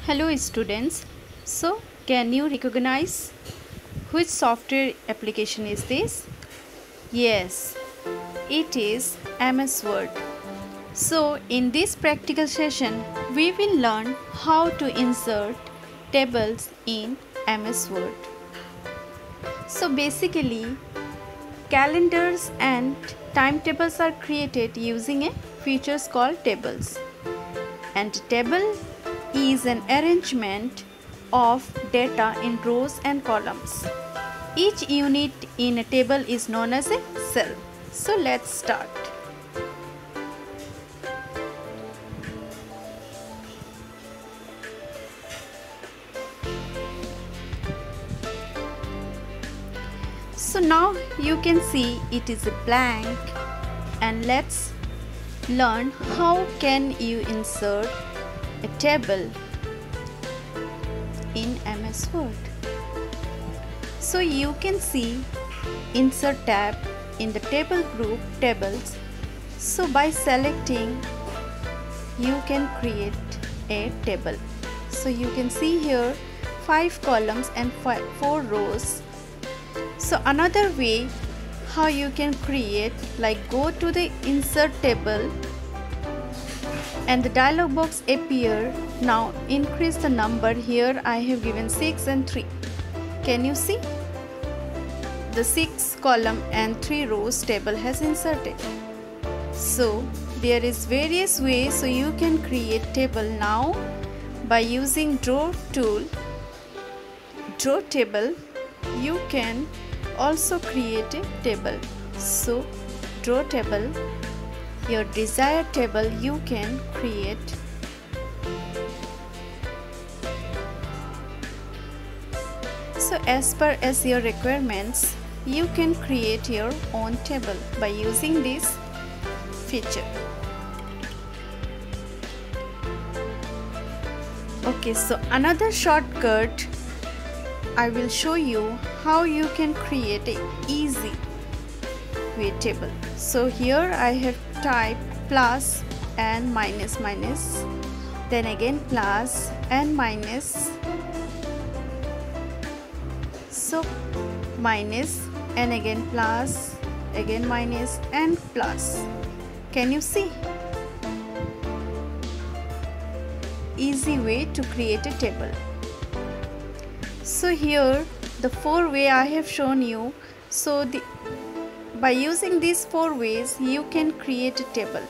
Hello students. So can you recognize which software application is this? Yes, it is MS Word. So in this practical session we will learn how to insert tables in MS Word. So basically calendars and timetables are created using a feature called tables. And table is an arrangement of data in rows and columns. Each unit in a table is known as a cell. So let's start. So now you can see it is a blank, and let's learn how can you insert a table in MS Word. So you can see insert tab in the table group tables. So by selecting you can create a table. So you can see here 5 columns and 4 rows. So another way how you can create, like go to the insert table and the dialog box appear. Now increase the number. Here I have given 6 and 3. Can you see? The 6 column and 3 rows table has inserted. So there is various ways so you can create table. Now by using draw tool, draw table, you can also create a table. So draw table, your desired table you can create. So as per as your requirements you can create your own table by using this feature. Okay, so another shortcut I will show you how you can create a easy way table. So here I have typed plus and minus, then again plus and minus, so minus and again plus, again minus and plus. Can you see? Easy way to create a table. So here the 4 way I have shown you. So by using these 4 ways you can create a table.